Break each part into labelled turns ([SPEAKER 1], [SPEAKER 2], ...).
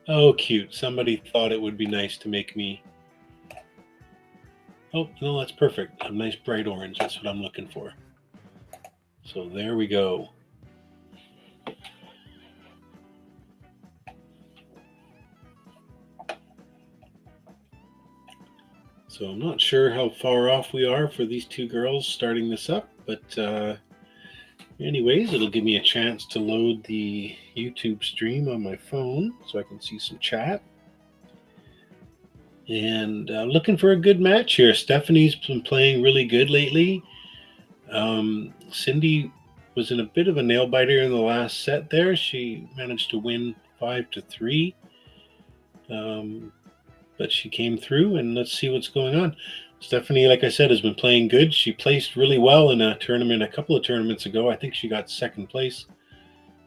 [SPEAKER 1] Oh, cute. Somebody thought it would be nice to make me. Oh, no, that's perfect. A nice bright orange. That's what I'm looking for. So there we go. So I'm not sure how far off we are for these two girls starting this up, but anyways, it'll give me a chance to load the YouTube stream on my phone so I can see some chat. And looking for a good match here. Stephanie's been playing really good lately. Cindy was in a bit of a nail biter in the last set there. She managed to win 5-3. But she came through, and let's see what's going on. Stephanie, like I said, has been playing good. She placed really well in a tournament a couple of tournaments ago. I think she got second place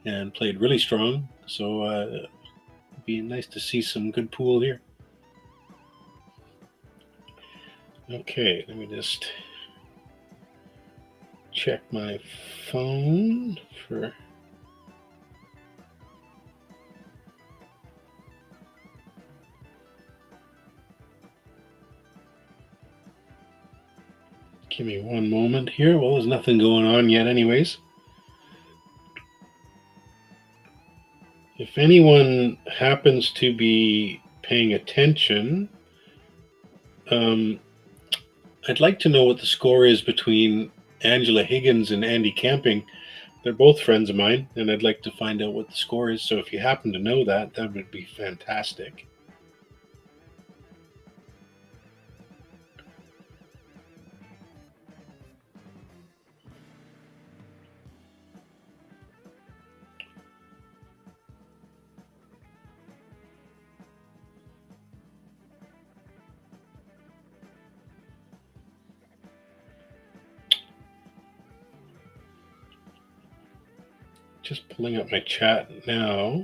[SPEAKER 1] and played really strong. So it'd be nice to see some good pool here. Okay, let me just check my phone for... Give me one moment here. Well, there's nothing going on yet anyways. If anyone happens to be paying attention, I'd like to know what the score is between Angela Higgins and Andy Camping. They're both friends of mine, and I'd like to find out what the score is. So if you happen to know that, that would be fantastic. Just pulling up my chat now.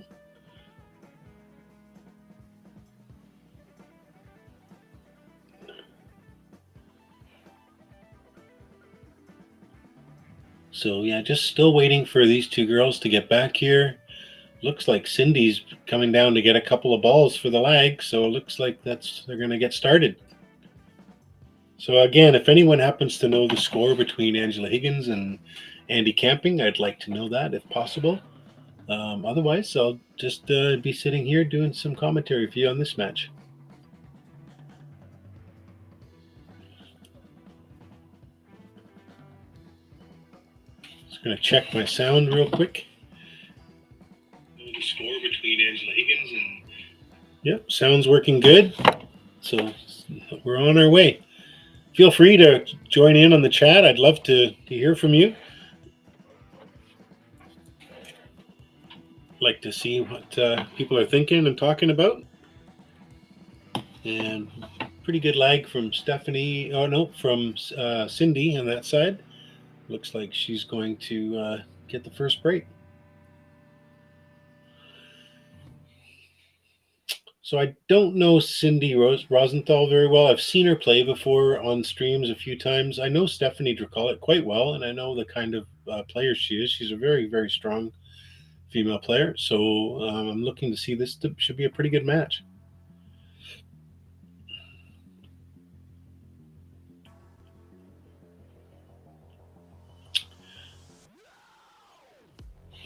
[SPEAKER 1] So yeah, just still waiting for these two girls to get back here. Looks like Cindy's coming down to get a couple of balls for the lag, so it looks like they're going to get started. So again, if anyone happens to know the score between Angela Higgins and Andy Camping, I'd like to know that if possible. Otherwise, I'll just be sitting here doing some commentary for you on this match. Just going to check my sound real quick. The score between Angela Higgins and... Yep, sound's working good. So we're on our way. Feel free to join in on the chat. I'd love to hear from you. Like to see what people are thinking and talking about. And pretty good lag from Stephanie. Oh no, from Cindy on that side. Looks like she's going to get the first break. So I don't know Cindy Rosenthal very well. I've seen her play before on streams a few times. I know Stephanie DRAKULIC quite well, and I know the kind of player she is. She's a very, very strong female player. So I'm looking to see this should be a pretty good match.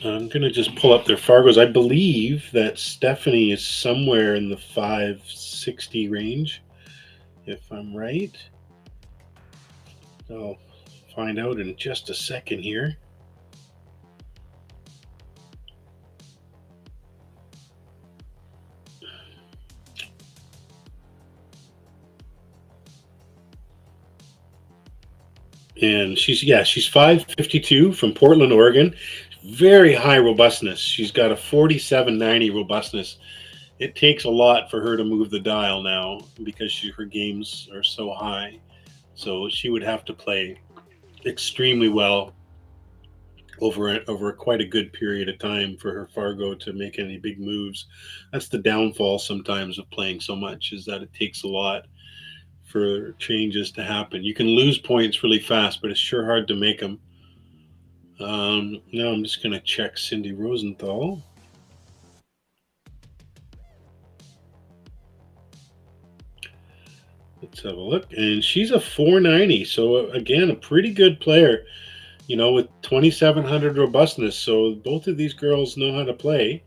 [SPEAKER 1] I'm going to just pull up their Fargos. I believe that Stephanie is somewhere in the 560 range, if I'm right. I'll find out in just a second here. And she's 552 from Portland, Oregon. Very high robustness. She's got a 4790 robustness. It takes a lot for her to move the dial now because her games are so high. So she would have to play extremely well over quite a good period of time for her Fargo to make any big moves. That's the downfall sometimes of playing so much, is that it takes a lot for changes to happen. You can lose points really fast, but it's sure hard to make them. Now I'm just going to check Cindy Rosenthal. Let's have a look. And she's a 490. So, again, a pretty good player, with 2,700 robustness. So, both of these girls know how to play.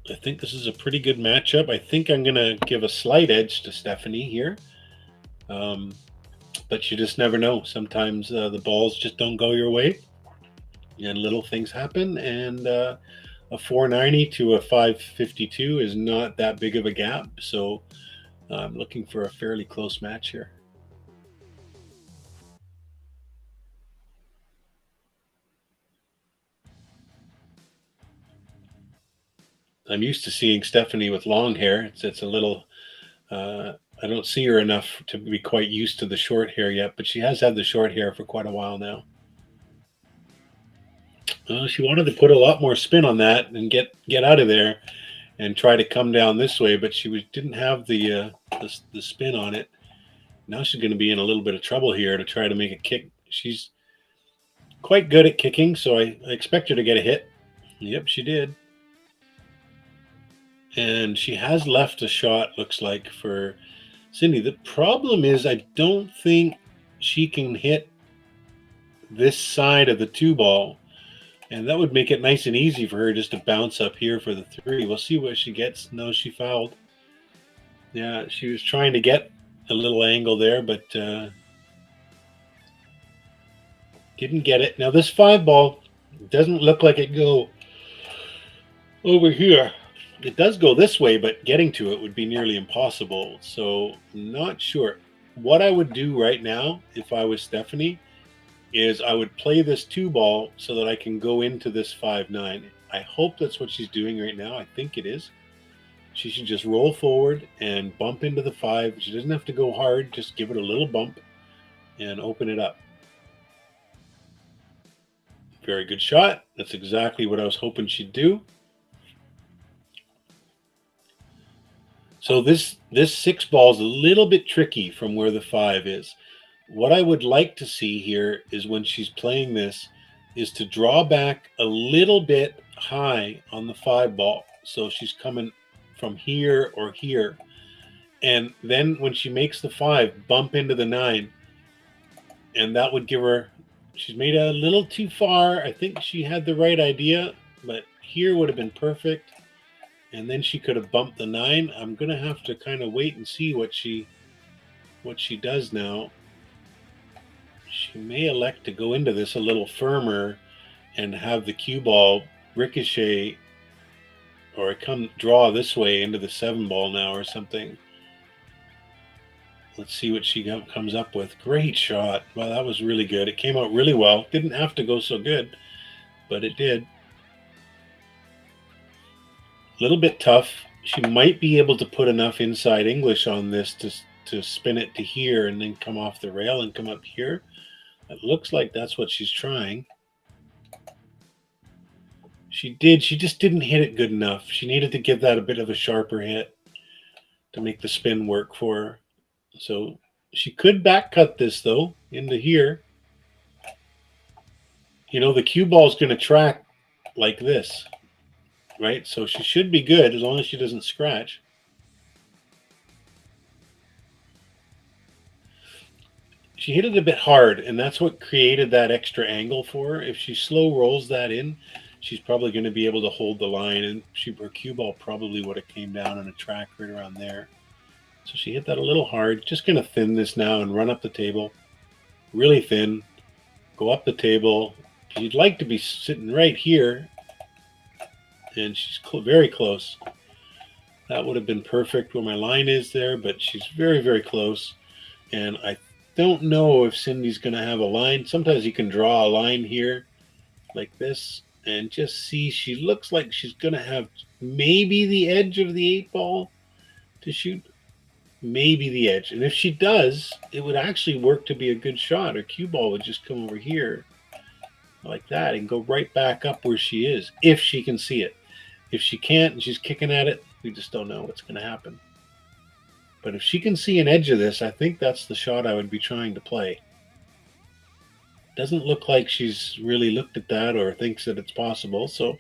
[SPEAKER 1] I think this is a pretty good matchup. I think I'm going to give a slight edge to Stephanie here. But you just never know. Sometimes the balls just don't go your way, and little things happen. And a 490 to a 552 is not that big of a gap. So I'm looking for a fairly close match here. I'm used to seeing Stephanie with long hair. It's a little. I don't see her enough to be quite used to the short hair yet, but she has had the short hair for quite a while now. She wanted to put a lot more spin on that and get out of there and try to come down this way, but didn't have the spin on it. Now she's going to be in a little bit of trouble here to try to make a kick. She's quite good at kicking, so I expect her to get a hit. Yep, she did. And she has left a shot, looks like, for Cindy. The problem is I don't think she can hit this side of the two ball. And that would make it nice and easy for her just to bounce up here for the three. We'll see what she gets. No, she fouled. Yeah, she was trying to get a little angle there, but didn't get it. Now this five ball doesn't look like it go over here. It does go this way, but getting to it would be nearly impossible. So I'm not sure. What I would do right now, if I was Stephanie, is I would play this two ball so that I can go into this 5-9. I hope that's what she's doing right now. I think it is. She should just roll forward and bump into the five. She doesn't have to go hard. Just give it a little bump and open it up. Very good shot. That's exactly what I was hoping she'd do. So this six ball is a little bit tricky from where the five is. What I would like to see here is when she's playing this is to draw back a little bit high on the five ball. So she's coming from here or here. And then when she makes the five, bump into the 9. And that would give her, she's made it a little too far. I think she had the right idea, but here would have been perfect. And then she could have bumped the 9. I'm going to have to kind of wait and see what she does now. She may elect to go into this a little firmer and have the cue ball ricochet or come draw this way into the 7 ball now or something. Let's see what she comes up with. Great shot. Wow, that was really good. It came out really well. Didn't have to go so good, but it did. A little bit tough. She might be able to put enough inside English on this to spin it to here and then come off the rail and come up here. It looks like that's what she's trying. She did. She just didn't hit it good enough. She needed to give that a bit of a sharper hit to make the spin work for her. So she could back cut this, though, into here. The cue ball is going to track like this, right? So she should be good as long as she doesn't scratch. She hit it a bit hard, and that's what created that extra angle for her. If she slow rolls that in, she's probably going to be able to hold the line, and her cue ball probably would have came down on a track right around there. So she hit that a little hard. Just going to thin this now and run up the table. Really thin. Go up the table. You'd like to be sitting right here, and she's very close. That would have been perfect where my line is there, but she's very, very close. And I don't know if Cindy's going to have a line. Sometimes you can draw a line here like this and just see she looks like she's going to have maybe the edge of the 8 ball to shoot. Maybe the edge. And if she does, it would actually work to be a good shot. Her cue ball would just come over here like that and go right back up where she is, if she can see it. If she can't and she's kicking at it, we just don't know what's going to happen. But if she can see an edge of this, I think that's the shot I would be trying to play. Doesn't look like she's really looked at that or thinks that it's possible. So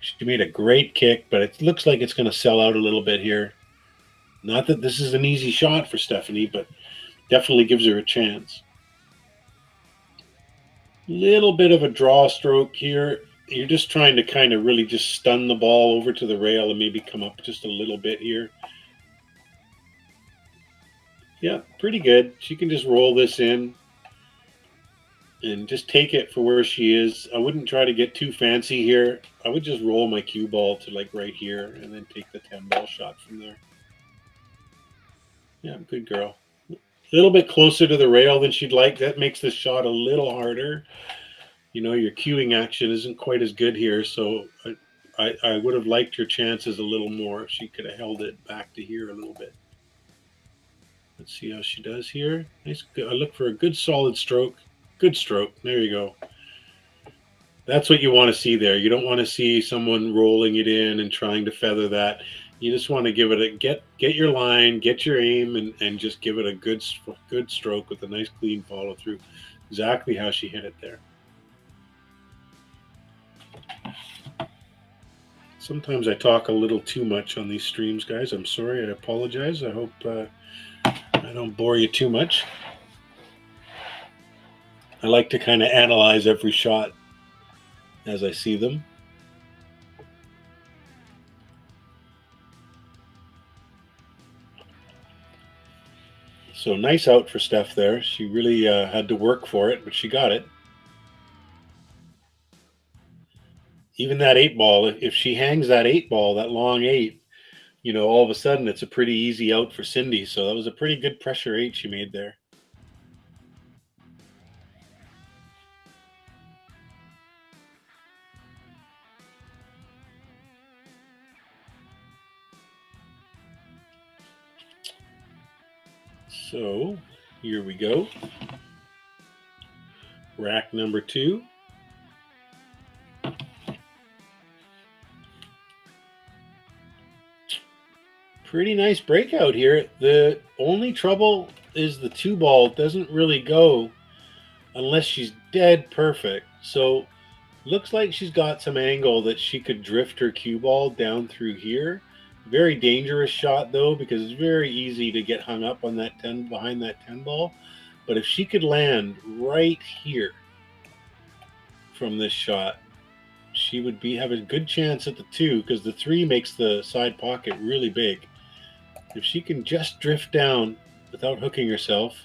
[SPEAKER 1] She made a great kick, but it looks like it's going to sell out a little bit here. Not that this is an easy shot for Stephanie, but definitely gives her a chance. Little bit of a draw stroke here. You're just trying to kind of really just stun the ball over to the rail and maybe come up just a little bit here. Yeah, pretty good. She can just roll this in and just take it for where she is. I wouldn't try to get too fancy here. I would just roll my cue ball to like right here and then take the 10 ball shot from there. Yeah, good girl. A little bit closer to the rail than she'd like. That makes the shot a little harder. You know, your cueing action isn't quite as good here, so I would have liked her chances a little more if she could have held it back to here a little bit. Let's see how she does here. Nice. I look for a good solid stroke. Good stroke. There you go. That's what you want to see there. You don't want to see someone rolling it in and trying to feather that. You just want to give it a get your line, get your aim, and just give it a good stroke with a nice clean follow through. Exactly how she hit it there. Sometimes I talk a little too much on these streams, guys. I'm sorry. I apologize. I hope I don't bore you too much. I like to kind of analyze every shot as I see them. So nice out for Steph there. She really had to work for it, but she got it. Even that 8 ball, if she hangs that 8 ball, that long 8, you know, all of a sudden it's a pretty easy out for Cindy. So that was a pretty good pressure 8 she made there. So here we go. Rack number 2. Pretty nice breakout here. The only trouble is the 2 ball doesn't really go unless she's dead perfect. So looks like she's got some angle that she could drift her cue ball down through here. Very dangerous shot though, because it's very easy to get hung up on that 10 behind that 10 ball. But if she could land right here from this shot, she would have a good chance at the 2, because the 3 makes the side pocket really big. If she can just drift down without hooking herself,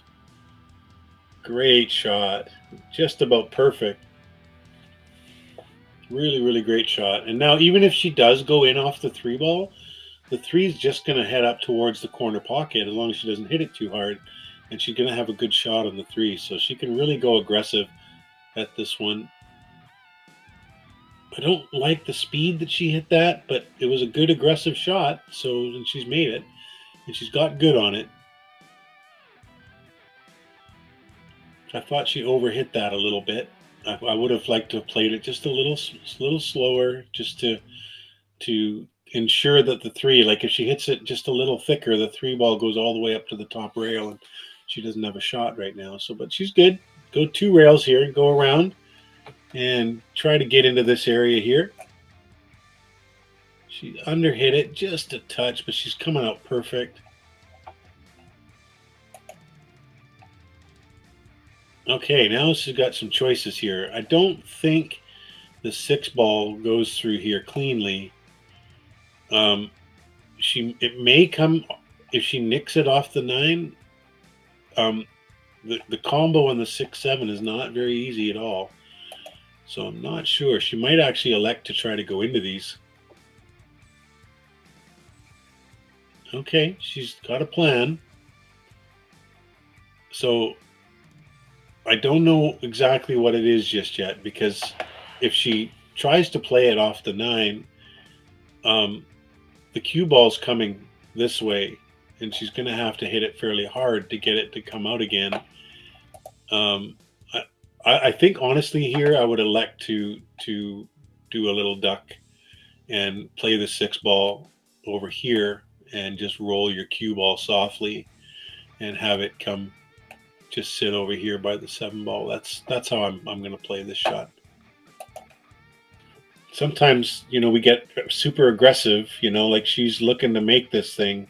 [SPEAKER 1] great shot. Just about perfect. Really, really great shot. And now even if she does go in off the 3 ball, the 3 is just going to head up towards the corner pocket as long as she doesn't hit it too hard. And she's going to have a good shot on the 3. So she can really go aggressive at this one. I don't like the speed that she hit that, but it was a good aggressive shot. So and she's made it. And she's got good on it. I thought she overhit that a little bit. I would have liked to have played it just a little slower, just to ensure that the 3, like if she hits it just a little thicker, the 3 ball goes all the way up to the top rail, and she doesn't have a shot right now. So, but she's good. Go 2 rails here, go around, and try to get into this area here. She underhit it just a touch, but she's coming out perfect. Okay, now she's got some choices here. I don't think the 6 ball goes through here cleanly. It may come if she nicks it off the 9. The combo on the 6-7 is not very easy at all. So I'm not sure. She might actually elect to try to go into these. Okay, she's got a plan. So I don't know exactly what it is just yet, because if she tries to play it off the 9, the cue ball's coming this way, and she's going to have to hit it fairly hard to get it to come out again. I think honestly here I would elect to do a little duck and play the 6 ball over here and just roll your cue ball softly and have it come just sit over here by the 7 ball. That's how I'm going to play this shot. sometimes, we get super aggressive, like she's looking to make this thing,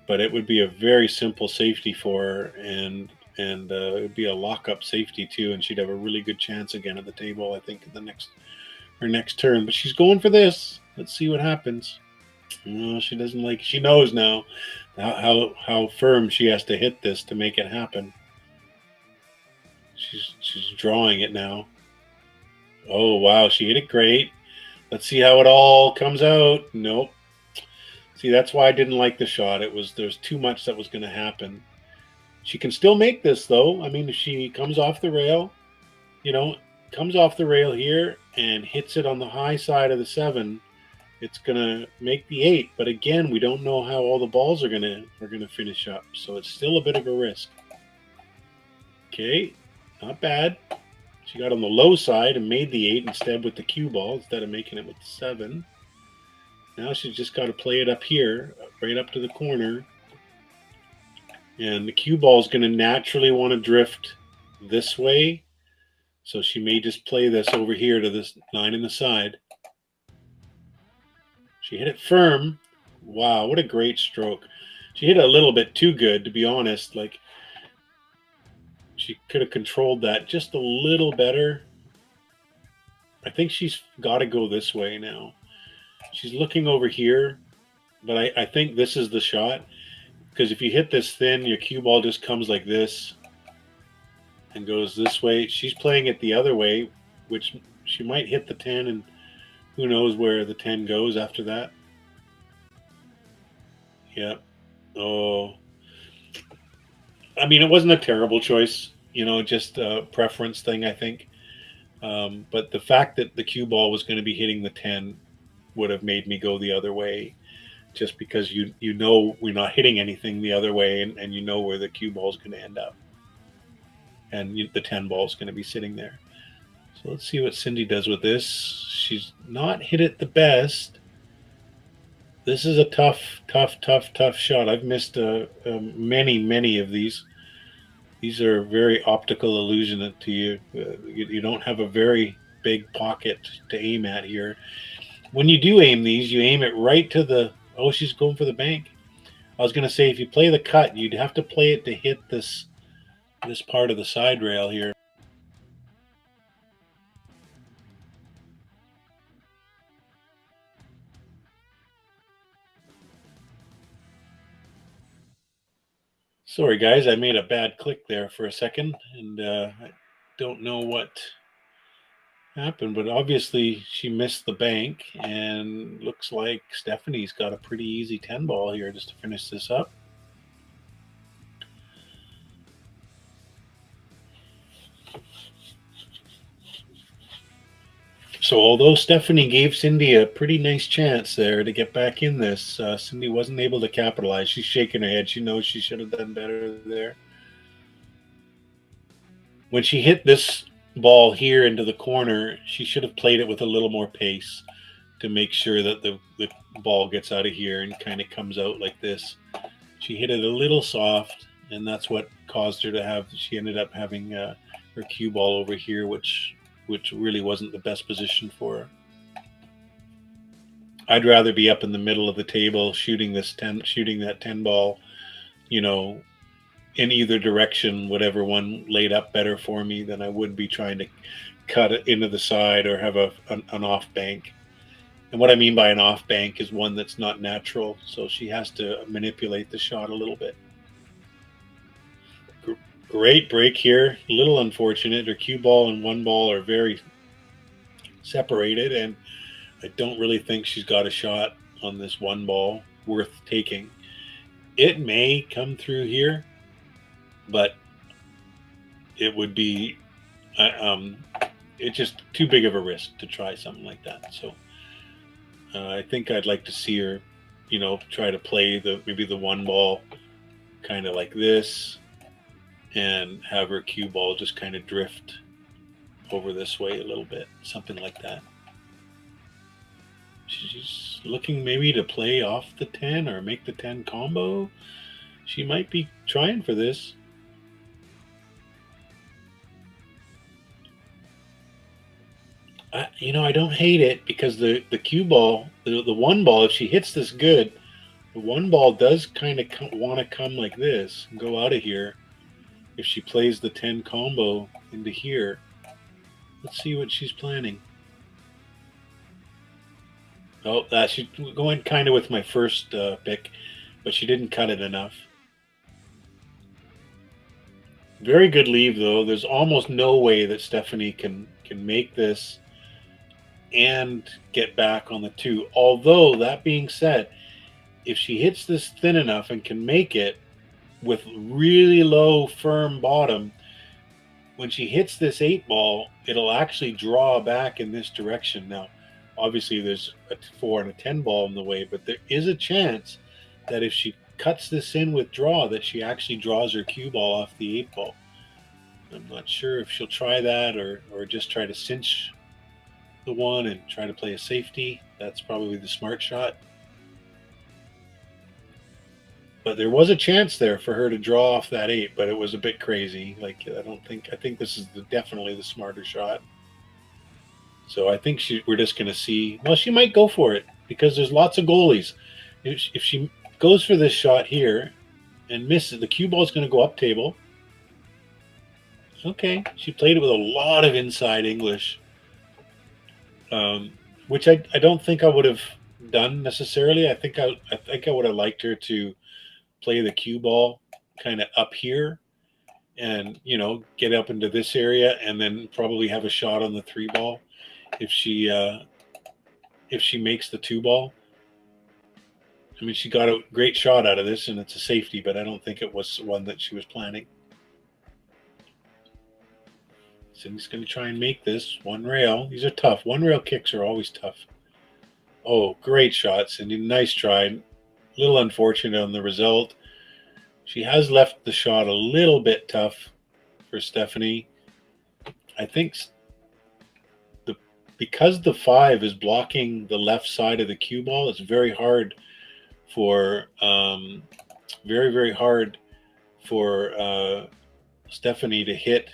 [SPEAKER 1] but it would be a very simple safety for her, and it'd be a lockup safety too, and she'd have a really good chance again at the table, I think, in her next turn. But she's going for this. Let's see what happens. No, she doesn't like. She knows now how firm she has to hit this to make it happen. She's drawing it now. Oh wow, she hit it great. Let's see how it all comes out. Nope. See, that's why I didn't like the shot. There's too much that was going to happen. She can still make this though. I mean, if she comes off the rail, comes off the rail here and hits it on the high side of the 7, it's gonna make the 8. But again, we don't know how all the balls are gonna finish up, so it's still a bit of a risk. Okay, not bad. She got on the low side and made the 8 instead with the cue ball, instead of making it with the 7. Now she's just got to play it up here, right up to the corner. And the cue ball is going to naturally want to drift this way. So she may just play this over here to this 9 in the side. She hit it firm. Wow, what a great stroke. She hit it a little bit too good, to be honest. Like, she could have controlled that just a little better. I think she's got to go this way now. She's looking over here, but I think this is the shot. Because if you hit this thin, your cue ball just comes like this and goes this way. She's playing it the other way, which she might hit the 10, and who knows where the 10 goes after that. Yep. Oh. I mean, it wasn't a terrible choice, just a preference thing, I think. But the fact that the cue ball was going to be hitting the 10 would have made me go the other way, just because we're not hitting anything the other way, and you know where the cue ball is going to end up, and the 10 ball is going to be sitting there. So let's see what Cindy does with this. She's not hit it the best. This is a tough shot. I've missed many of these. These are very optical illusion to you. You don't have a very big pocket to aim at here. When you do aim these, you aim it right to the... Oh, she's going for the bank. I was going to say, if you play the cut, you'd have to play it to hit this part of the side rail here. Sorry, guys, I made a bad click there for a second, and I don't know what happened, but obviously she missed the bank, and looks like Stephanie's got a pretty easy 10 ball here just to finish this up. So although Stephanie gave Cindy a pretty nice chance there to get back in this, Cindy wasn't able to capitalize. She's shaking her head. She knows she should have done better there. When she hit this ball here into the corner, she should have played it with a little more pace to make sure that the ball gets out of here and kind of comes out like this. She hit it a little soft, and that's what caused her to have... She ended up having her cue ball over here, which really wasn't the best position for her. I'd rather be up in the middle of the table shooting that 10 ball, in either direction, whatever one laid up better for me, than I would be trying to cut it into the side or have an off bank. And what I mean by an off bank is one that's not natural, so she has to manipulate the shot a little bit. Great break here. A little unfortunate. Her cue ball and one ball are very separated, and I don't really think she's got a shot on this one ball worth taking. It may come through here, but it would be it's just too big of a risk to try something like that. So I think I'd like to see her, try to play maybe the one ball kind of like this, and have her cue ball just kind of drift over this way a little bit, something like that. She's looking maybe to play off the 10 or make the 10 combo. She might be trying for this. I don't hate it because the cue ball, the one ball, if she hits this good, the one ball does kind of want to come like this and go out of here. If she plays the 10 combo into here, let's see what she's planning. Oh, she's going kind of with my first pick, but she didn't cut it enough. Very good leave, though. There's almost no way that Stephanie can make this and get back on the 2. Although, that being said, if she hits this thin enough and can make it with really low, firm bottom, when she hits this 8 ball, it'll actually draw back in this direction. Now, obviously, there's a 4 and a 10 ball in the way, but there is a chance that if she cuts this in with draw, that she actually draws her cue ball off the 8 ball. I'm not sure if she'll try that or just try to cinch the 1 and try to play a safety. That's probably the smart shot. But there was a chance there for her to draw off that 8, but it was a bit crazy. Like, I think this is definitely the smarter shot. So I think we're just going to see. Well, she might go for it because there's lots of goalies. If she goes for this shot here and misses, the cue ball is going to go up table. Okay, she played it with a lot of inside English, which I don't think I would have done necessarily. I think I would have liked her to play the cue ball kind of up here and get up into this area and then probably have a shot on the 3 ball if she makes the 2 ball. I mean, she got a great shot out of this and it's a safety, but I don't think it was one that she was planning. Cindy's going to try and make this 1 rail. These are tough. 1 rail kicks are always tough. Oh, great shot, Cindy. Nice try. A little unfortunate on the result. She has left the shot a little bit tough for Stephanie. I think because the 5 is blocking the left side of the cue ball, it's very hard for very hard for Stephanie to hit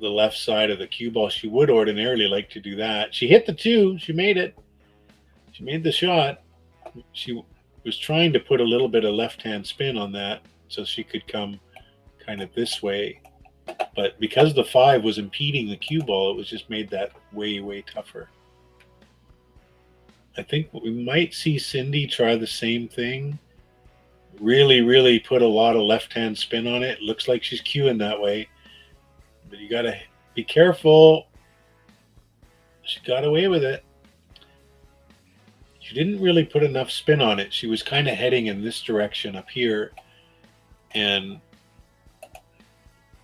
[SPEAKER 1] the left side of the cue ball. She would ordinarily like to do that. She hit the 2. She made it. She made the shot. She was trying to put a little bit of left-hand spin on that so she could come kind of this way. But because the 5 was impeding the cue ball, it was just made that way, way tougher. I think we might see Cindy try the same thing. Really, really put a lot of left-hand spin on it. Looks like she's cueing that way. But you got to be careful. She got away with it. She didn't really put enough spin on it. She was kind of heading in this direction up here. And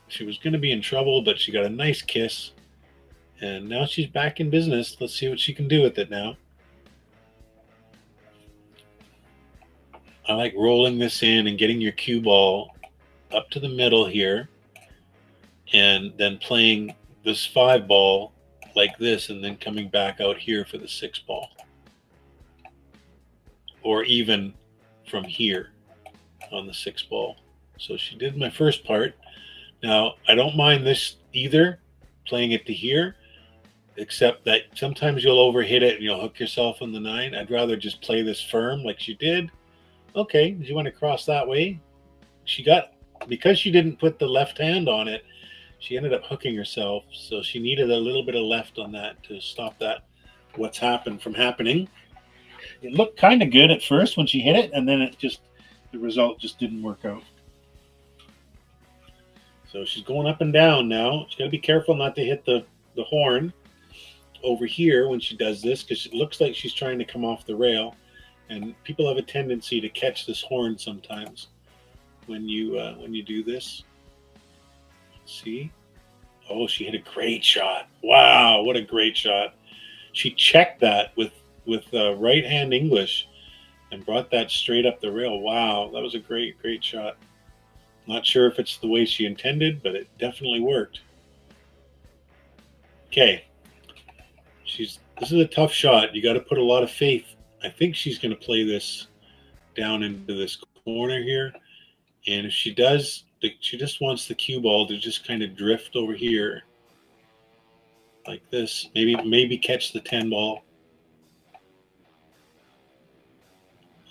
[SPEAKER 1] she was going to be in trouble, but she got a nice kiss. And now she's back in business. Let's see what she can do with it now. I like rolling this in and getting your cue ball up to the middle here. And then playing this 5 ball like this and then coming back out here for the 6 ball. Or even from here on the 6 ball. So she did my first part. Now, I don't mind this either, playing it to here, except that sometimes you'll overhit it and you'll hook yourself on the 9. I'd rather just play this firm like she did. Okay, do you want to cross that way? Because she didn't put the left hand on it, she ended up hooking herself. So she needed a little bit of left on that to stop that, what's happened from happening. It looked kind of good at first when she hit it, and then the result just didn't work out. So she's going up and down now. She's got to be careful not to hit the horn over here when she does this, because it looks like she's trying to come off the rail. And people have a tendency to catch this horn sometimes when you do this. Let's see. Oh, she hit a great shot. Wow, what a great shot. She checked that with right hand English and brought that straight up the rail. Wow, that was a great shot. Not sure if it's the way she intended, but it definitely worked. Okay. This is a tough shot. You got to put a lot of faith. I think she's going to play this down into this corner here. And if she does, she just wants the cue ball to just kind of drift over here. like this. Maybe catch the 10 ball.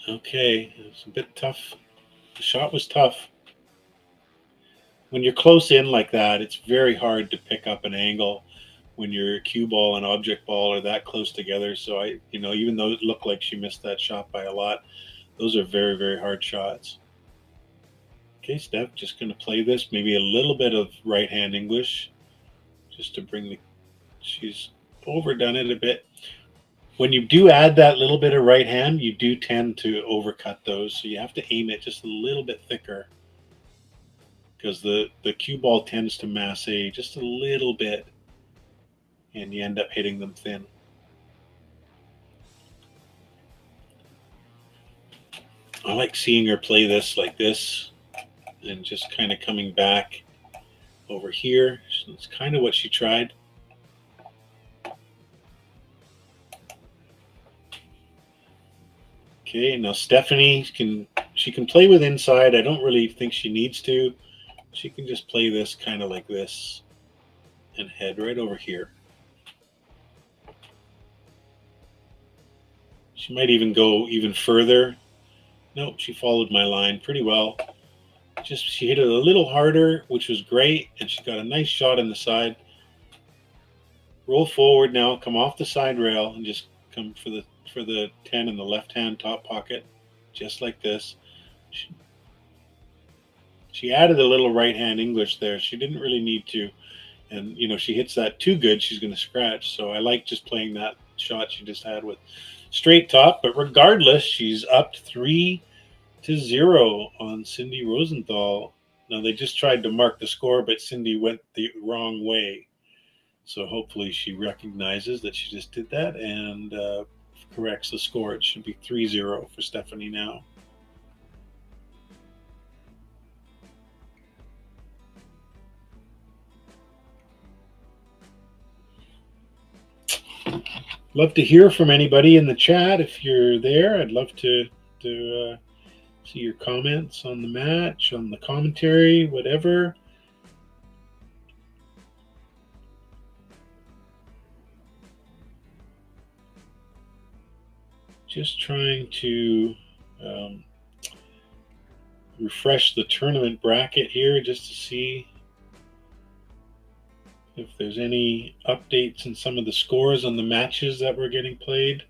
[SPEAKER 1] Okay, it's a bit tough. The shot was tough. When you're close in like that, it's very hard to pick up an angle when your cue ball and object ball are that close together. So even though it looked like she missed that shot by a lot, those are very, very hard shots. Okay, Steph, just going to play this. Maybe a little bit of right-hand English just to bring she's overdone it a bit. When you do add that little bit of right hand, you do tend to overcut those. So you have to aim it just a little bit thicker because the cue ball tends to masse just a little bit and you end up hitting them thin. I like seeing her play this like this and just kind of coming back over here. So it's kind of what she tried. Okay, now Stephanie can play with inside. I don't really think she needs to. She can just play this kind of like this and head right over here. She might even go even further. Nope, she followed my line pretty well. She hit it a little harder, which was great, and she got a nice shot in the side. Roll forward now, come off the side rail, and just come for the 10 in the left-hand top pocket, just like this. She added a little right-hand English there. She didn't really need to. And, she hits that too good, she's going to scratch. So I like just playing that shot she just had with straight top. But regardless, she's up 3-0 on Cindy Rosenthal. Now, they just tried to mark the score, but Cindy went the wrong way. So hopefully she recognizes that she just did that and corrects the score. It should be 3-0 for Stephanie now. Love to hear from anybody in the chat if you're there. I'd love to see your comments on the match, on the commentary, whatever. Just trying to refresh the tournament bracket here just to see if there's any updates in some of the scores on the matches that were getting played,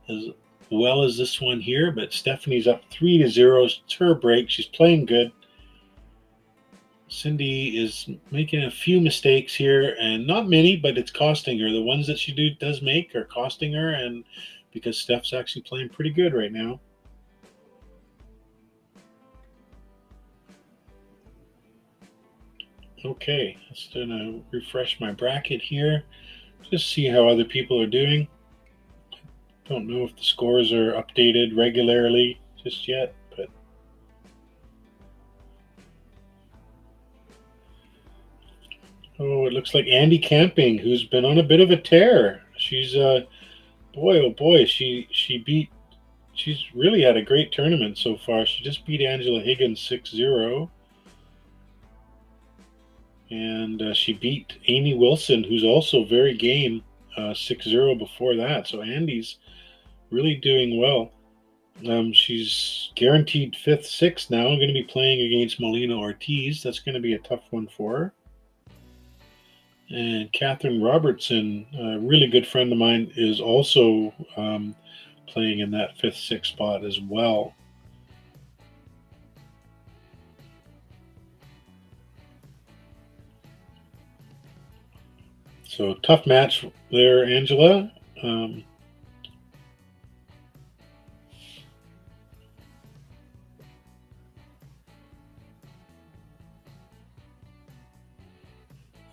[SPEAKER 1] as well as this one here. But Stephanie's up 3-0. It's her break. She's playing good. Cindy is making a few mistakes here, and not many, but it's costing her. The ones that she does make are costing her, and because Steph's actually playing pretty good right now. Okay, just gonna refresh my bracket here, just see how other people are doing. Don't know if the scores are updated regularly just yet, but oh, it looks like Andy Camping, who's been on a bit of a tear. She's boy, oh boy, she's really had a great tournament so far. She just beat Angela Higgins 6-0. And she beat Amy Wilson, who's also very game, 6-0 before that. So Andy's really doing well. She's guaranteed 5th, 6th now. Going to be playing against Melina Ortiz. That's going to be a tough one for her. And Catherine Robertson, a really good friend of mine, is also playing in that 5th, 6th spot as well. So tough match there, Angela.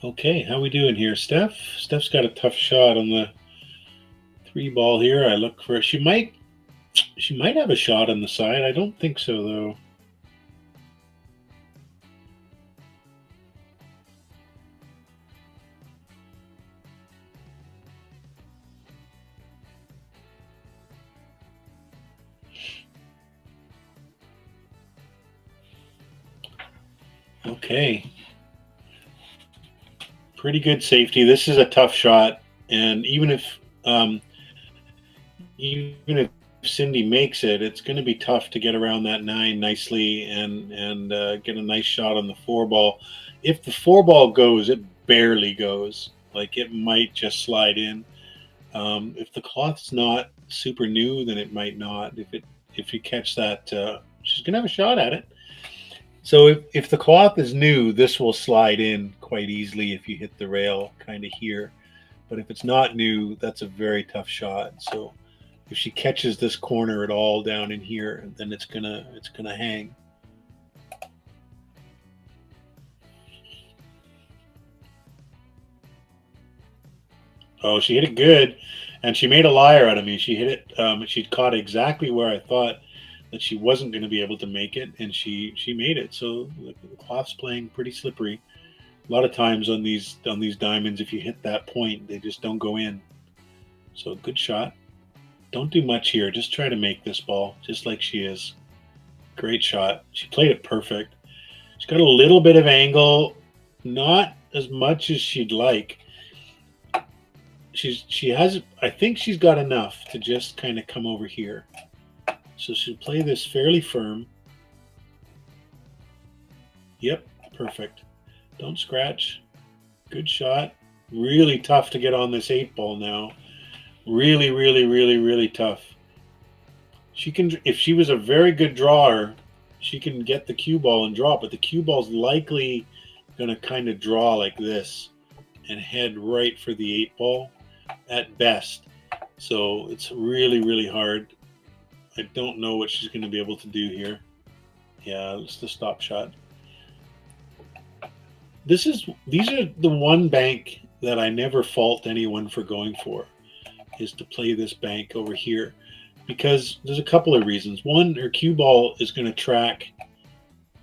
[SPEAKER 1] Okay, how we doing here, Steph? Steph's got a tough shot on the 3 ball here. I look for she might have a shot on the side. I don't think so though. Okay. Pretty good safety. This is a tough shot, and even if Cindy makes it, it's going to be tough to get around that 9 nicely and get a nice shot on the 4 ball. If the 4 ball goes, it barely goes. Like, it might just slide in. If the cloth's not super new, then it might not. If you catch that, she's going to have a shot at it. So if the cloth is new, this will slide in quite easily if you hit the rail kind of here. But if it's not new, that's a very tough shot. So if she catches this corner at all down in here, then it's gonna hang. Oh, she hit it good, and she made a liar out of me. She hit it. She caught exactly where I thought that she wasn't going to be able to make it, and she made it. So the cloth's playing pretty slippery. A lot of times on these diamonds, if you hit that point, they just don't go in. So good shot. Don't do much here. Just try to make this ball, just like she is. Great shot. She played it perfect. She's got a little bit of angle, not as much as she'd like. She has. I think she's got enough to just kind of come over here. So she'll play this fairly firm. Yep, perfect. Don't scratch. Good shot. Really tough to get on this 8 ball now. Really, really, really, really tough. She can, if she was a very good drawer, she can get the cue ball and draw, but the cue ball's likely going to kind of draw like this and head right for the 8 ball at best. So it's really, really hard. I don't know what she's going to be able to do here. Yeah, it's the stop shot. These are the one bank that I never fault anyone for going for, is to play this bank over here, because there's a couple of reasons. One, her cue ball is going to track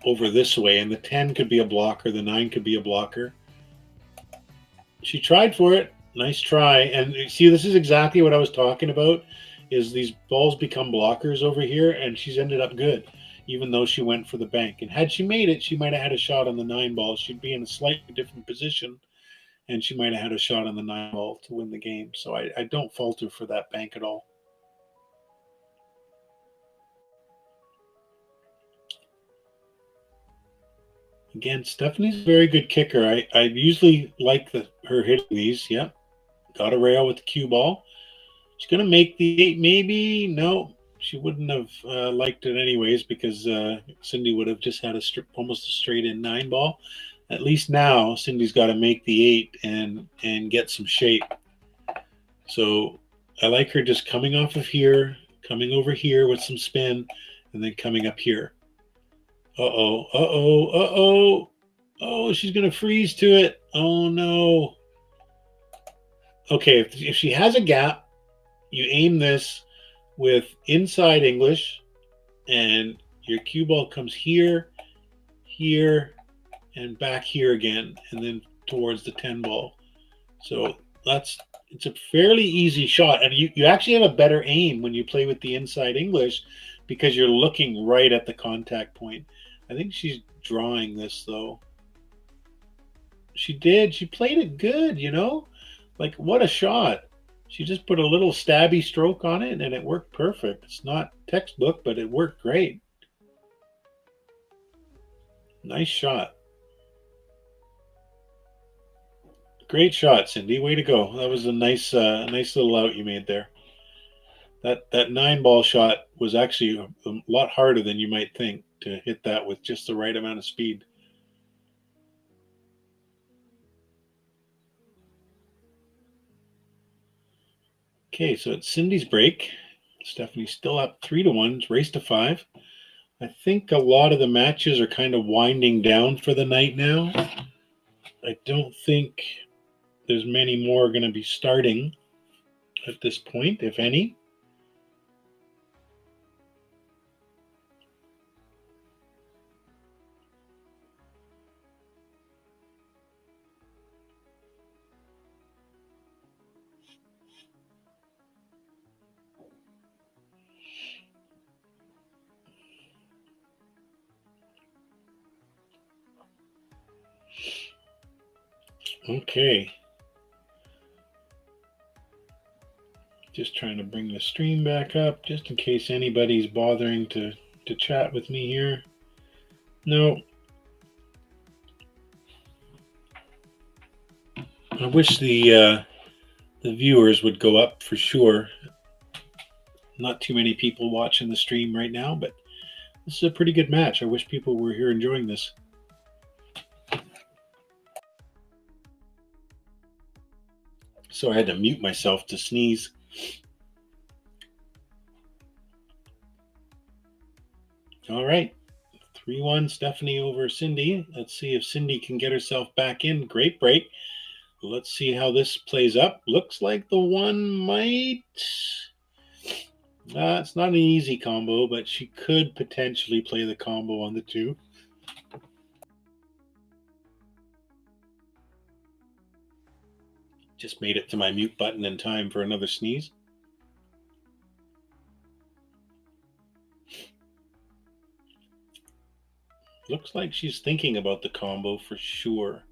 [SPEAKER 1] over this way, and the 10 could be a blocker, the 9 could be a blocker. She tried for it. Nice try. And see, this is exactly what I was talking about, is these balls become blockers over here, and she's ended up good, even though she went for the bank. And had she made it, she might have had a shot on the 9 ball. She'd be in a slightly different position, and she might have had a shot on the 9 ball to win the game. So I don't fault her for that bank at all. Again, Stephanie's a very good kicker. I usually like her hitting these. Yep. Got a rail with the cue ball. She's going to make the 8, maybe. No, she wouldn't have liked it anyways, because Cindy would have just had almost a straight in 9 ball. At least now Cindy's got to make the 8 and get some shape. So I like her just coming off of here, coming over here with some spin, and then coming up here. Uh-oh, uh-oh, uh-oh. Oh, she's going to freeze to it. Oh, no. Okay, if she has a gap, you aim this with inside English, and your cue ball comes here, here, and back here again, and then towards the 10 ball. So it's a fairly easy shot, and you actually have a better aim when you play with the inside English, because you're looking right at the contact point. I think she's drawing this, though. She did. She played it good, Like, what a shot. She just put a little stabby stroke on it, and it worked perfect. It's not textbook, but it worked great. Nice shot. Great shot, Cindy. Way to go. That was a nice little out you made there. That 9 ball shot was actually a lot harder than you might think, to hit that with just the right amount of speed. Okay, so it's Cindy's break. Stephanie's still up 3-1. It's race to 5. I think a lot of the matches are kind of winding down for the night now. I don't think there's many more going to be starting at this point, if any. Okay. Just trying to bring the stream back up, just in case anybody's bothering to chat with me here. No. I wish the viewers would go up for sure. Not too many people watching the stream right now, but this is a pretty good match. I wish people were here enjoying this. So I had to mute myself to sneeze. All right. 3-1 Stephanie over Cindy. Let's see if Cindy can get herself back in. Great break. Let's see how this plays up. Looks like the one might... it's not an easy combo, but she could potentially play the combo on the 2. Just made it to my mute button in time for another sneeze. Looks like she's thinking about the combo for sure.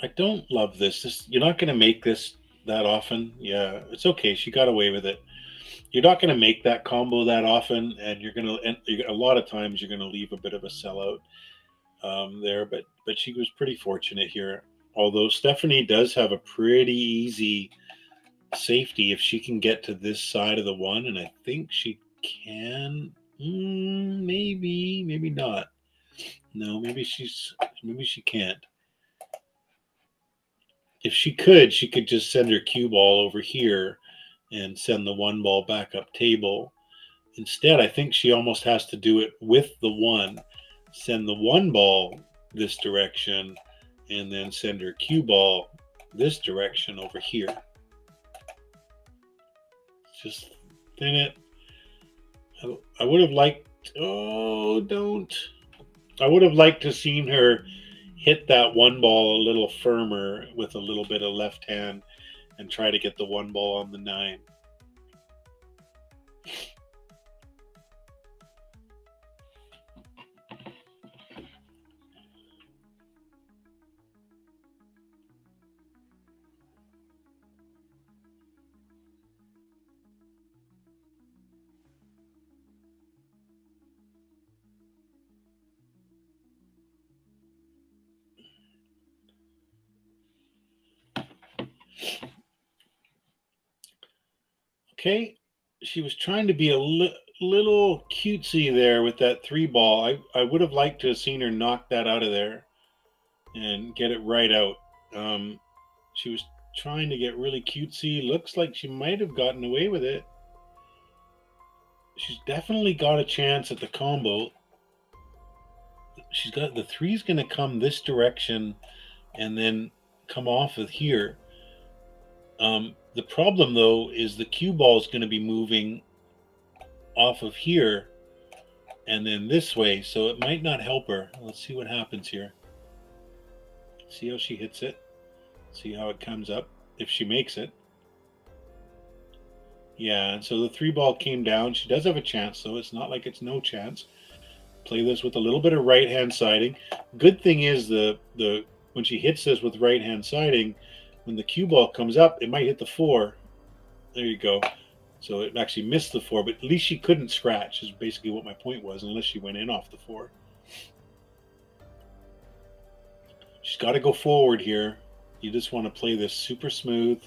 [SPEAKER 1] I don't love this. You're not going to make this that often. Yeah, it's okay. She got away with it. You're not going to make that combo that often, and a lot of times you're going to leave a bit of a sellout there. But she was pretty fortunate here. Although Stephanie does have a pretty easy safety if she can get to this side of the 1, and I think she can. Maybe not. No, maybe she can't. If she could just send her cue ball over here and send the 1 ball back up table. Instead, I think she almost has to do it with the 1, send the 1 ball this direction, and then send her cue ball this direction over here. Just thin it. I would have liked... Oh, don't. I would have liked to seen her hit that 1 ball a little firmer with a little bit of left hand and try to get the 1 ball on the 9. Okay, she was trying to be a little cutesy there with that 3 ball. I would have liked to have seen her knock that out of there and get it right out. She was trying to get really cutesy. Looks like she might have gotten away with it. She's definitely got a chance at the combo. She's got the 3's going to come this direction and then come off of here. The problem, though, is the cue ball is going to be moving off of here and then this way, so it might not help her. Let's see what happens here. See how she hits it. See how it comes up, if she makes it. Yeah, and so the 3 ball came down. She does have a chance, though. It's not like it's no chance. Play this with a little bit of right-hand siding. Good thing is when she hits this with right-hand siding, when the cue ball comes up, it might hit the 4. There you go. So it actually missed the 4, but at least she couldn't scratch, is basically what my point was, unless she went in off the 4. She's got to go forward here. You just want to play this super smooth.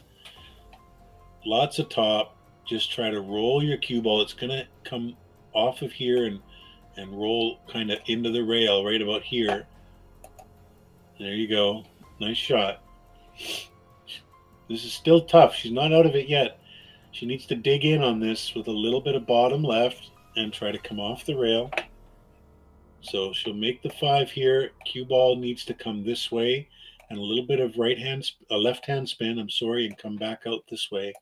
[SPEAKER 1] Lots of top. Just try to roll your cue ball. It's going to come off of here and roll kind of into the rail right about here. There you go. Nice shot. This is still tough. She's not out of it yet. She needs to dig in on this with a little bit of bottom left and try to come off the rail. So she'll make the 5 here. Cue ball needs to come this way and a little bit of left-hand spin, and come back out this way.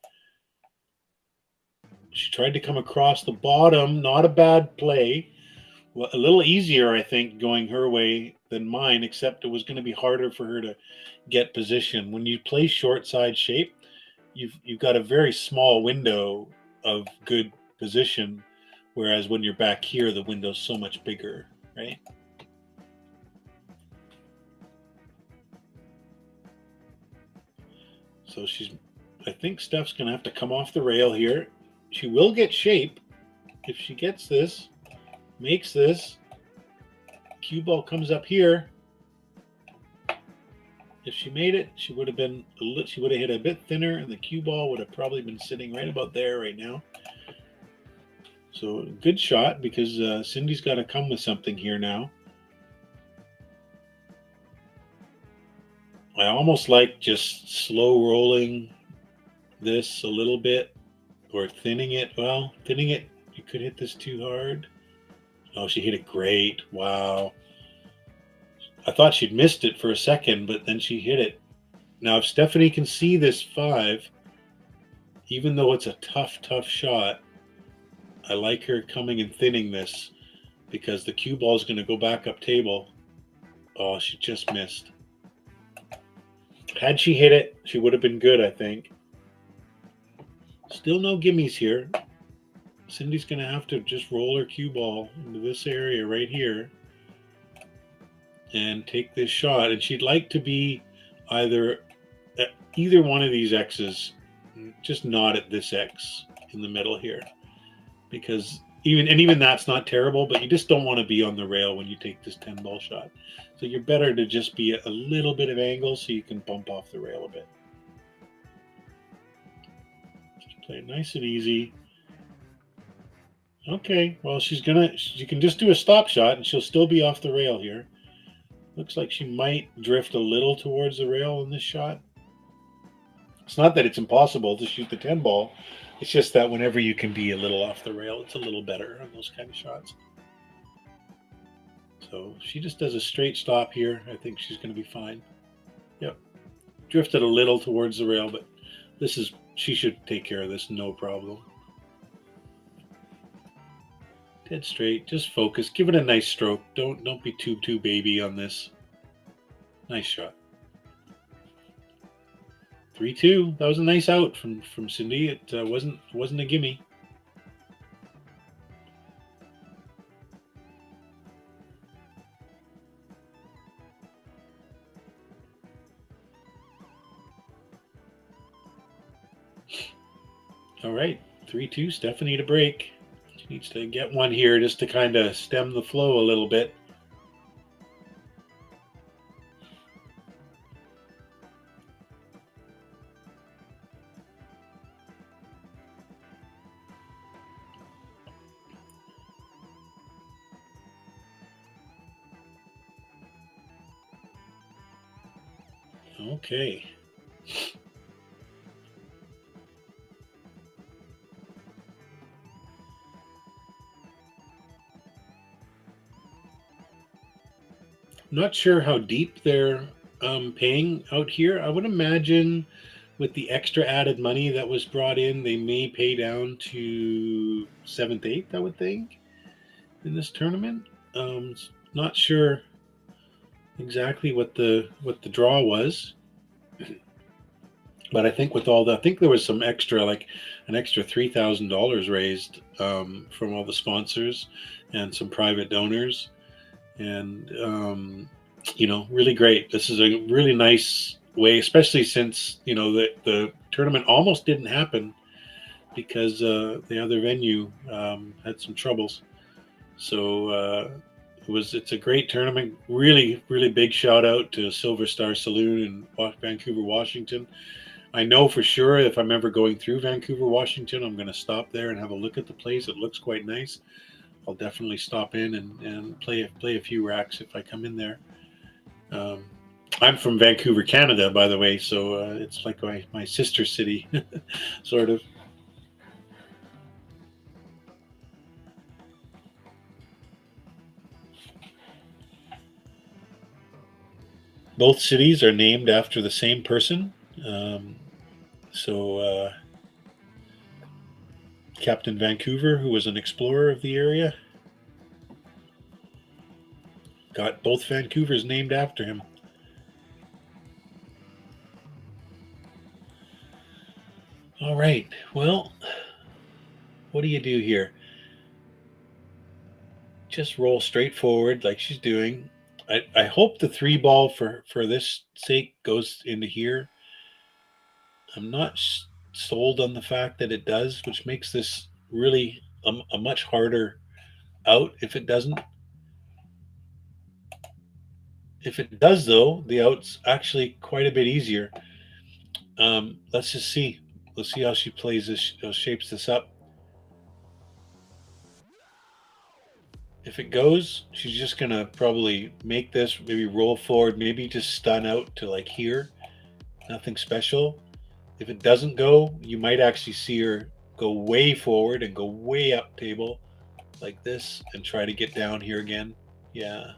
[SPEAKER 1] She tried to come across the bottom. Not a bad play. Well, a little easier, I think, going her way than mine, except it was going to be harder for her to get position. When you play short side shape, you've got a very small window of good position, whereas when you're back here, the window's so much bigger, right? So I think Steph's going to have to come off the rail here. She will get shape if she gets this, makes this. Cue ball comes up here. If she made it, she would have hit a bit thinner, and the cue ball would have probably been sitting right about there right now. So good shot, because Cindy's got to come with something here now. I almost like just slow rolling this a little bit, or thinning it. Well, thinning it, you could hit this too hard. Oh, she hit it great. Wow. I thought she'd missed it for a second, but then she hit it. Now, if Stephanie can see this 5, even though it's a tough shot, I like her coming and thinning this, because the cue ball is going to go back up table. Oh, she just missed. Had she hit it, she would have been good, I think. Still no gimmies here. Cindy's going to have to just roll her cue ball into this area right here and take this shot. And she'd like to be either at either one of these X's, just not at this X in the middle here, because even that's not terrible, but you just don't want to be on the rail when you take this 10-ball shot. So you're better to just be at a little bit of angle so you can bump off the rail a bit. Just play it nice and easy. Okay, well, you can just do a stop shot and she'll still be off the rail here. Looks like she might drift a little towards the rail in this shot. It's not that it's impossible to shoot the 10-ball. It's just that whenever you can be a little off the rail, it's a little better on those kind of shots. So she just does a straight stop here. I think she's going to be fine. Yep. Drifted a little towards the rail, but she should take care of this, no problem. Dead straight, just focus. Give it a nice stroke. Don't be too baby on this. Nice shot. 3-2. That was a nice out from Cindy. It wasn't a gimme. All right, 3-2. Stephanie to break. She needs to get one here just to kind of stem the flow a little bit. Okay. Not sure how deep they're paying out here. I would imagine with the extra added money that was brought in, they may pay down to 7th, 8th, I would think, in this tournament. Not sure exactly what the draw was, but I think I think there was some extra, like an extra $3,000 raised from all the sponsors and some private donors. And, really great. This is a really nice way, especially since, the tournament almost didn't happen because the other venue had some troubles. So it's a great tournament. Really, really big shout out to Silver Star Saloon in Vancouver, Washington. I know for sure if I'm ever going through Vancouver, Washington, I'm going to stop there and have a look at the place. It looks quite nice. I'll definitely stop in and play a few racks if I come in there. I'm from Vancouver, Canada, by the way, so it's like my sister city, sort of. Both cities are named after the same person. Captain Vancouver, who was an explorer of the area, got both Vancouvers named after him. All right, well, what do you do here? Just roll straight forward like she's doing. I hope the 3-ball for this sake goes into here. I'm not sold on the fact that it does, which makes this really a much harder out if it doesn't. If it does, though, the out's actually quite a bit easier. Let's just see. Let's see how she plays this, how shapes this up. If it goes, she's just gonna probably make this, maybe roll forward, maybe just stun out to like here. Nothing special. If it doesn't go, you might actually see her go way forward and go way up table like this and try to get down here again. Yeah.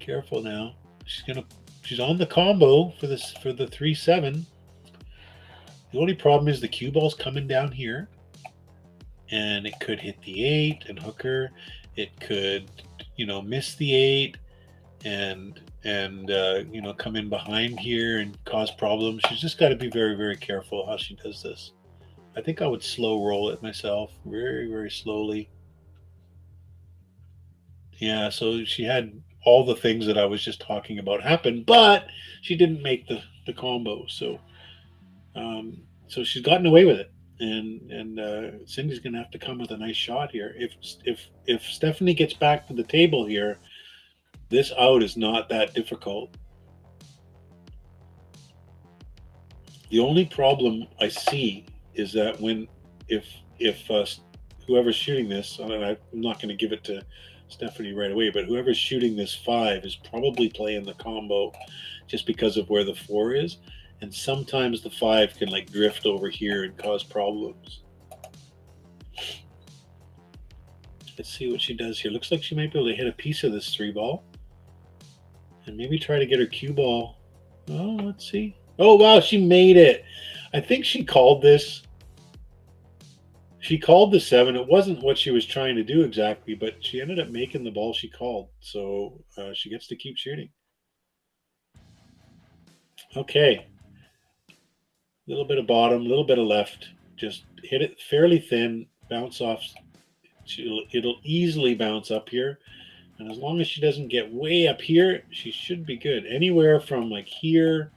[SPEAKER 1] Careful now. She's on the combo for this, for the 3-7. The only problem is the cue ball's coming down here, and it could hit the 8 and hook her. It could, miss the 8 and come in behind here and cause problems. She's just got to be very, very careful how she does this. I think I would slow roll it myself, very, very slowly. Yeah, so she had all the things that I was just talking about happen, but she didn't make the combo. So so she's gotten away with it, and Cindy's going to have to come with a nice shot here. If Stephanie gets back to the table here, this out is not that difficult. The only problem I see is that if whoever's shooting this, and I'm not going to give it to Stephanie right away, but whoever's shooting this 5 is probably playing the combo just because of where the 4 is, and sometimes the 5 can like drift over here and cause problems. Let's see what she does here. Looks like she might be able to hit a piece of this 3 ball and maybe try to get her cue ball. Oh, let's see. Oh, wow, she made it. I think she called this. She called the 7. It wasn't what she was trying to do exactly, but she ended up making the ball she called. So she gets to keep shooting. Okay. A little bit of bottom, a little bit of left. Just hit it fairly thin, bounce off. It'll easily bounce up here. And as long as she doesn't get way up here, she should be good. Anywhere from like here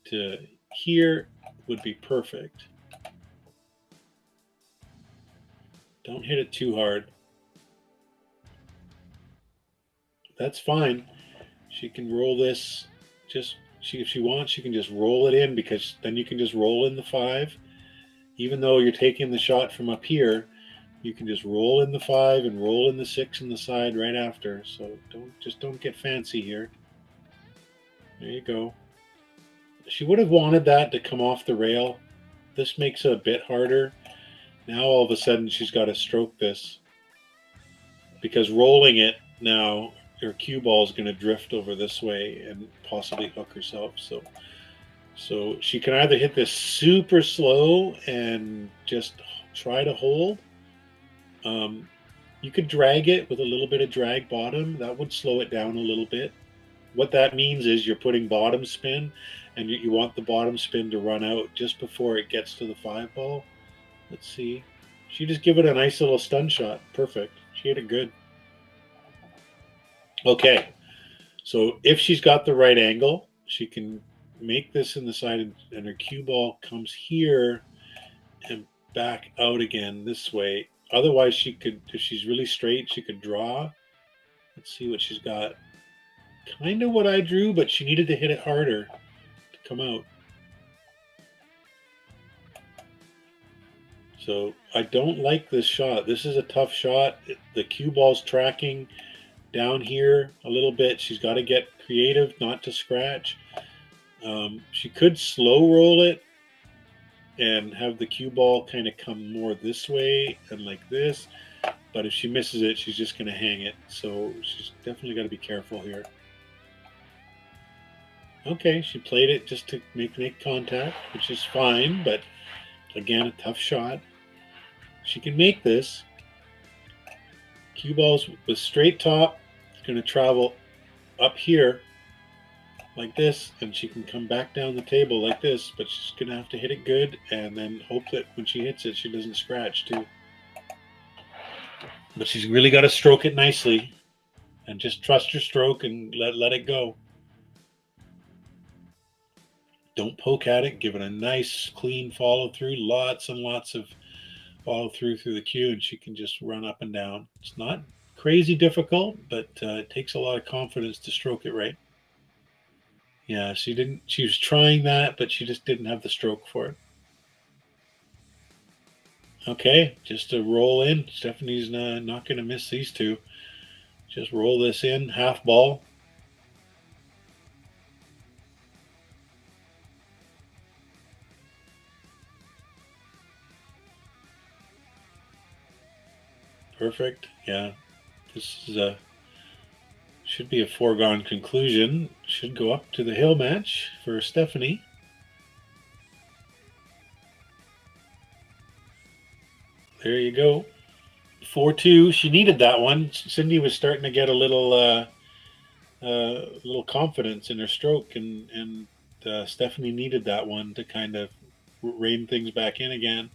[SPEAKER 1] to here would be perfect. Don't hit it too hard. That's fine. She can roll this. If she wants, she can just roll it in, because then you can just roll in the 5. Even though you're taking the shot from up here, you can just roll in the 5 and roll in the 6 in the side right after. So don't get fancy here. There you go. She would have wanted that to come off the rail. This makes it a bit harder. Now all of a sudden she's got to stroke this, because rolling it now, her cue ball is going to drift over this way and possibly hook herself. So she can either hit this super slow and just try to hold. You could drag it with a little bit of drag bottom. That would slow it down a little bit. What that means is you're putting bottom spin, and you want the bottom spin to run out just before it gets to the 5 ball. Let's see. She just give it a nice little stun shot. Perfect. She hit it good. Okay. So if she's got the right angle, she can make this in the side, and her cue ball comes here and back out again this way. Otherwise, she could, if she's really straight, she could draw. Let's see what she's got. Kind of what I drew, but she needed to hit it harder to come out. So I don't like this shot. This is a tough shot. The cue ball's tracking down here a little bit. She's got to get creative not to scratch. She could slow roll it and have the cue ball kind of come more this way and like this. But if she misses it, she's just going to hang it. So she's definitely got to be careful here. Okay, she played it just to make contact, which is fine. But again, a tough shot. She can make this. Cue balls with straight top. It's going to travel up here like this, and she can come back down the table like this, but she's going to have to hit it good and then hope that when she hits it, she doesn't scratch too. But she's really got to stroke it nicely and just trust her stroke and let it go. Don't poke at it. Give it a nice, clean follow through. Lots and lots of follow through the cue, and she can just run up and down. It's not crazy difficult, but it takes a lot of confidence to stroke it right. Yeah, she didn't. She was trying that, but she just didn't have the stroke for it. Okay, just to roll in. Stephanie's not going to miss these two. Just roll this in, half ball. Perfect. Yeah, this is should be a foregone conclusion. Should go up to the hill match for Stephanie. There you go. 4-2. She needed that one. Cindy was starting to get a little confidence in her stroke, and Stephanie needed that one to kind of rein things back in again.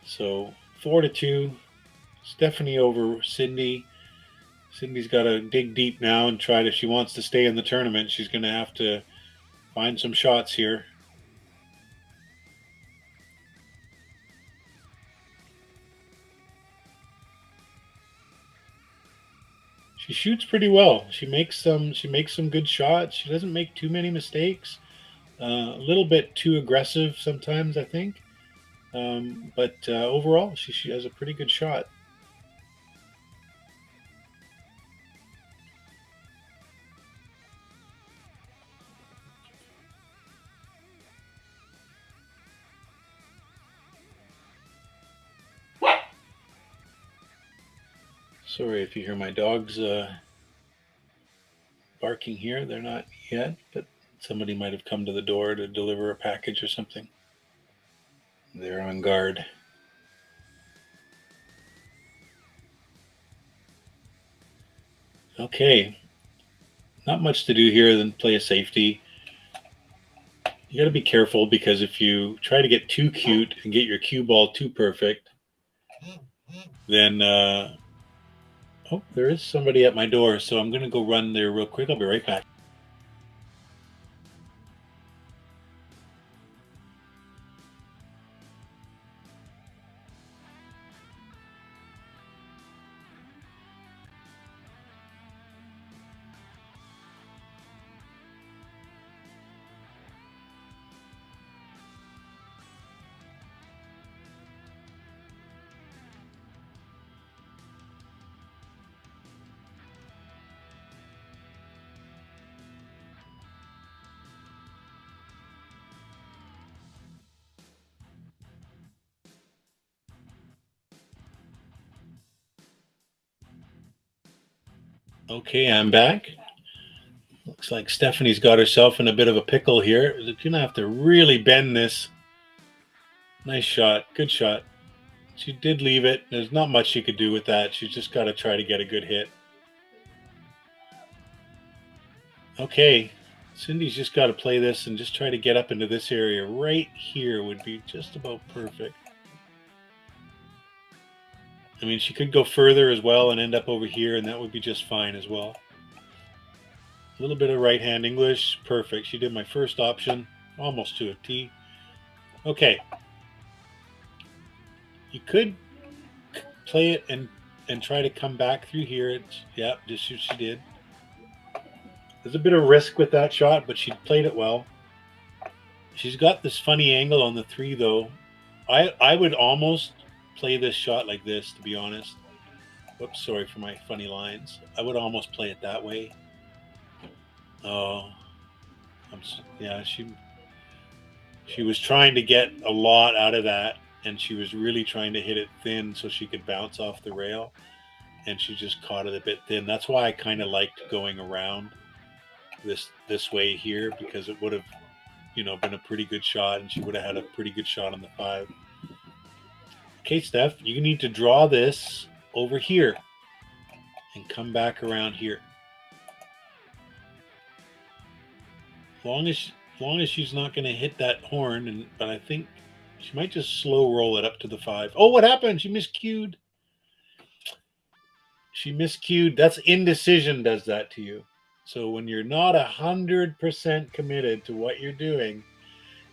[SPEAKER 1] So 4-2. Stephanie over Cindy. Cindy's got to dig deep now and try to. If she wants to stay in the tournament, she's going to have to find some shots here. She shoots pretty well. She makes some good shots. She doesn't make too many mistakes. A little bit too aggressive sometimes, I think. But overall, she has a pretty good shot. Sorry if you hear my dogs barking here. They're not yet, but somebody might have come to the door to deliver a package or something. They're on guard. Okay. Not much to do here than play a safety. You got to be careful because if you try to get too cute and get your cue ball too perfect, then oh, there is somebody at my door, so I'm going to go run there real quick. I'll be right back. Okay, I'm back. Looks like Stephanie's got herself in a bit of a pickle here. She's going to have to really bend this. Nice shot. Good shot. She did leave it. There's not much she could do with that. She's just got to try to get a good hit. Okay. Cindy's just got to play this and just try to get up into this area. Right here would be just about perfect. I mean, she could go further as well and end up over here, and that would be just fine as well. A little bit of right-hand English. Perfect. She did my first option. Almost to a T. Okay. You could play it and try to come back through here. Yeah, just what she did. There's a bit of risk with that shot, but she played it well. She's got this funny angle on the 3, though. I would almost play this shot like this, to be honest. Whoops, sorry for my funny lines. I would almost play it that way. Oh, yeah, she was trying to get a lot out of that, and she was really trying to hit it thin so she could bounce off the rail, and she just caught it a bit thin. That's why I kind of liked going around this way here, because it would have, been a pretty good shot, and she would have had a pretty good shot on the 5. Okay, Steph, you need to draw this over here and come back around here. As long as she's not going to hit that horn, but I think She might just slow roll it up to the 5. Oh, what happened? She miscued. She miscued. That's indecision does that to you. So when you're not 100% committed to what you're doing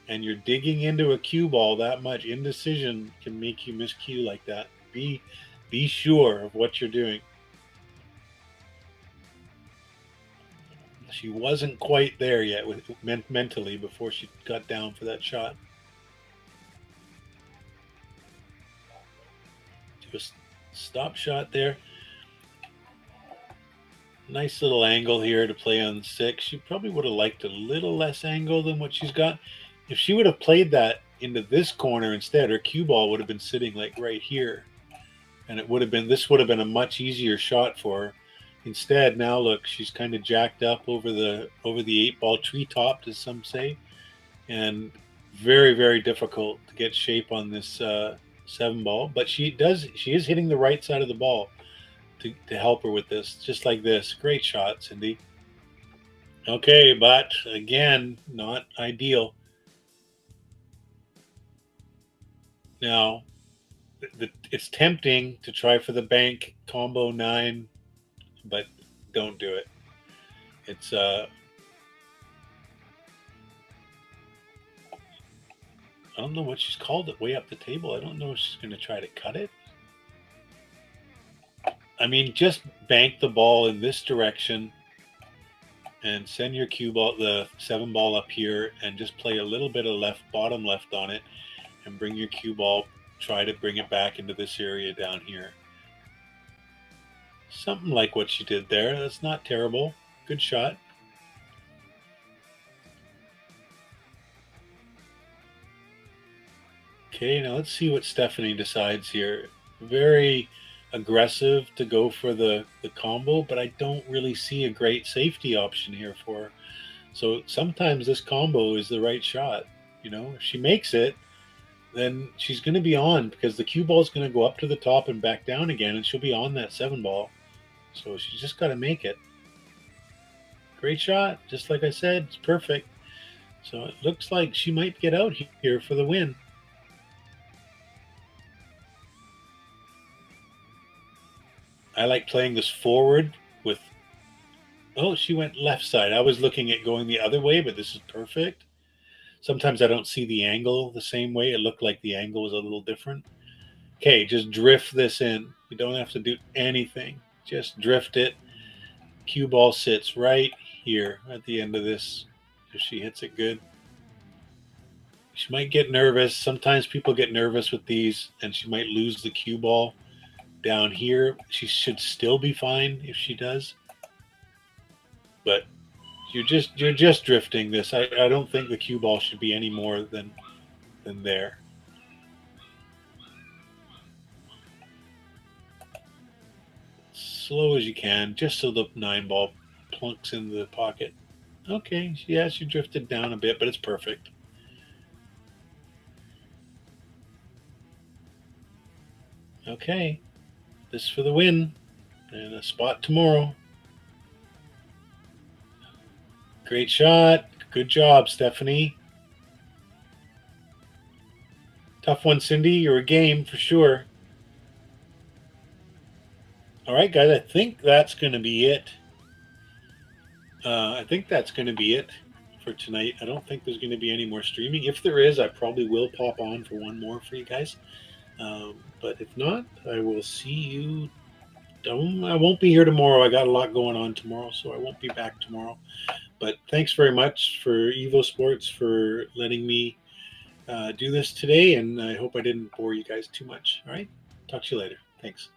[SPEAKER 1] and you're digging into a cue ball that much, indecision can make you miscue like that. Be sure of what you're doing. She wasn't quite there yet mentally before she got down for that shot. Just stop shot there. Nice little angle here to play on 6. She probably would have liked a little less angle than what she's got. If she would have played that into this corner instead, her cue ball would have been sitting like right here. And this would have been a much easier shot for her. Instead, now look, she's kind of jacked up over the 8-ball, tree-topped, as some say. And very, very difficult to get shape on this 7-ball. But she is hitting the right side of the ball to help her with this, just like this. Great shot, Cindy. Okay, but again, not ideal. Now, it's tempting to try for the bank combo 9, but don't do it. It's I don't know what she's called it way up the table. I don't know if she's going to try to cut it. I mean, just bank the ball in this direction and send your cue ball, the 7-ball up here, and just play a little bit of bottom left on it and bring your cue ball, try to bring it back into this area down here. Something like what she did there. That's not terrible. Good shot. Okay, now let's see what Stephanie decides here. Very aggressive to go for the combo, but I don't really see a great safety option here for her. So sometimes this combo is the right shot. You know, if she makes it, then she's going to be on, because the cue ball is going to go up to the top and back down again, and she'll be on that 7-ball. So she's just got to make it. Great shot. Just like I said, it's perfect. So it looks like she might get out here for the win. I like playing this forward with... Oh, she went left side. I was looking at going the other way, but this is perfect. Sometimes I don't see the angle the same way. It looked like the angle was a little different. Okay, just drift this in. You don't have to do anything. Just drift it. Cue ball sits right here at the end of this. If she hits it good. She might get nervous. Sometimes people get nervous with these, and she might lose the cue ball down here. She should still be fine if she does. But you're just drifting this. I don't think the cue ball should be any more than there. Slow as you can, just so the 9-ball plunks in the pocket. Okay, yeah, she drifted down a bit, but it's perfect. Okay, this for the win, and a spot tomorrow. Great shot. Good job, Stephanie. Tough one, Cindy. You're a game for sure. All right, guys, I think that's going to be it. I think that's going to be it for tonight. I don't think there's going to be any more streaming. If there is, I probably will pop on for one more for you guys. But if not, I will see you. I won't be here tomorrow. I got a lot going on tomorrow, so I won't be back tomorrow. But thanks very much for EvoSports for letting me do this today, and I hope I didn't bore you guys too much. All right? Talk to you later. Thanks.